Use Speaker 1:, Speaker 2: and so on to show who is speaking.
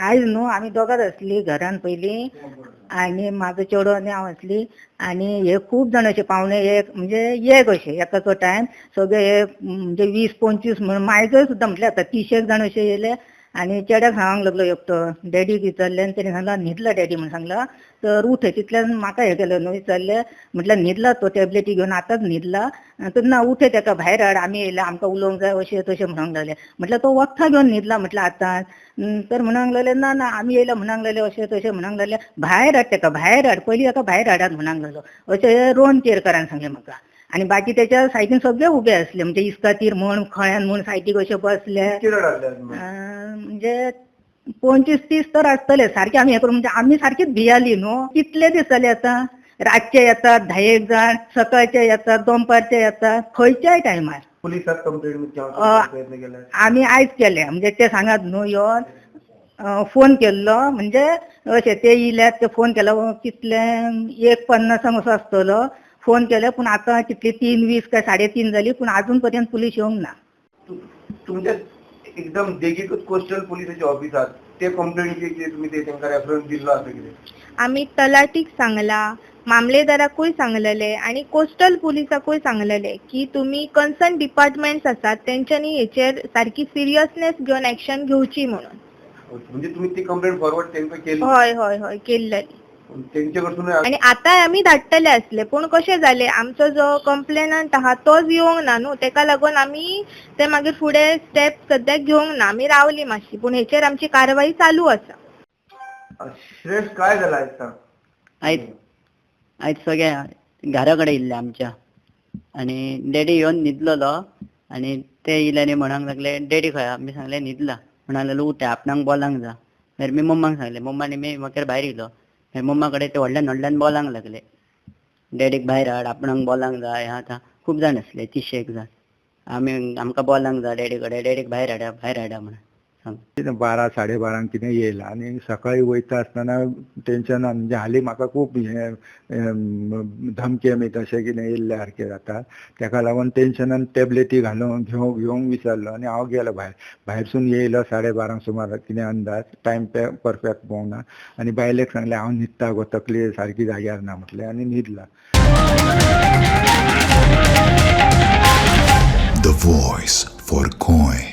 Speaker 1: आयज न्हू आमी दोगांच आसली घरान पयलीं आनी म्हाजो चेडो आनी हांव आसली आनी हे खूब जाण अशे पावणे एक म्हणजे एक अशे एकाचो टायम सगळे हे म्हणजे 20-25 म्हणून मायजय सुद्दां म्हटल्यार आतां 30 जाण अशे येयले आनी चेड्याक सांगूंक लागलो एकटो डॅडीक विचारले आनी तेणी सांगला न्हिदला डॅडी म्हणून सांगला तर उठ तितल्यान म्हाका हे केलें न्हू विचारले म्हटल्यार न्हिदला तो टॅबलेटी घेवन आतांच न्हिदला तर ना उठे ताका भायर हाड आमी येयला आमकां उलोवंक जाय अशें तशें म्हणूंक लागले म्हटल्यार तो वखदां घेवन न्हिदला म्हटल्यार आतांच तर म्हणूंक लागले ना ना आमी येयला म्हणूंक लागले अशें तशें म्हणूंक लागले भायर हाड ताका भायर हाड पयलीं ताका भायर हाडात म्हणूंक लागलो अशें रोवन केरकरान सांगलें म्हाका आनी बाकी त्याच्या सायडीन सगळे उबे आसले म्हणजे इस्कातीर म्हण खळ्यान म्हण सायडीक अशे बसले म्हणजे 25-30 तर आसतले सारखे आमी हे करून म्हणजे आमी सारकीच भियाली न्हू कितले दीस जाले आतां रातचे येतात 10 जाण सकाळचे येतात दनपारचे येतात खंयच्याय टायमार
Speaker 2: पुलिसात कंप्लेंट प्रयत्न केला
Speaker 1: आमी आयज केले म्हणजे ते सांगात न्हू येवन फोन केल्लो म्हणजे अशें ते येयल्यात ते फोन केलो कितले 1:50 असो आसतलो फोन केले पूण आतां कितली 3:20 काय 3:30 जाली पूण अजून पर्यंत पुलीस येवंक ना
Speaker 2: तुमच्या एकदम देगीकच कोस्टल पोलिसाचे ऑफिसात ते कंप्लेंट केली तुम्ही ते तांकां रेफरन्स दिल्लो आसा कितें
Speaker 3: आमी तलाटीक सांगला मामलेदाराकूय सांगलेले आणि कोस्टल पुलिसाकूय सांगलेले की तुम्ही कन्सर्न डिपार्टमेंट्स आसात तेंच्यांनी हेचेर सारकी सिरियसनेस घेवन ऍक्शन घेवची म्हणून
Speaker 2: म्हणजे तुम्ही ती कंप्लेंट फॉरवर्ड तांकां केली
Speaker 3: हय हय हय केल्लेली
Speaker 2: तेंचे कडसून
Speaker 3: आणि आता आमी धाडटले आसले पूण कशें जालें आमचो जो कंप्लेनंट आहा तोच येवंक ना न्हू तेका लागून आमी ते मागीर फुडें स्टेप सद्याक घेवंक ना आमी रावली मातशी पूण हेचेर आमची कारवाई चालू आसा
Speaker 2: श्रेष्ठ काय झाला आयज
Speaker 4: आयज सगळे घरा कडेन येयल्ले आमच्या आनी डॅडी येवन न्हिदलेलो आनी ते येयले आनी म्हणूंक लागले डॅडी खंय आमी सांगलें न्हिदला म्हणूंक लागलो उठ आपणाक बोलांक जा मागीर मी मम्माक सांगलें मम्मानी मी म्हाका भायर येयलो मागीर मम्मा कडेन ते व्हडल्यान बोलांक लागले डॅडीक भायर हाड आपणाक बोलांक जाय आतां खूब जाण आसले 30 जाण आमकां बोलांक जाय डॅडी कडेन डॅडीक भायर हाडा म्हणून
Speaker 5: 12-12:30 कितें येयला आनी सकाळी वयता आसतना टेन्शनान म्हणजे हालीं म्हाका खूब धमकी बी तशें कितें येयल्ले सारकें जाता तेका लागून टेन्शनान टॅबलेटी घेवंक विचारलो आनी हांव गेलो भायरसून येयलो 12:30 सुमार कितें अंदाज टायम परफेक्ट पळोवना आनी बायलेक सांगलें हांव न्हिदता गो तकली सारकी जाग्यार ना म्हटलें आनी न्हिदला.
Speaker 6: The voice for Coin.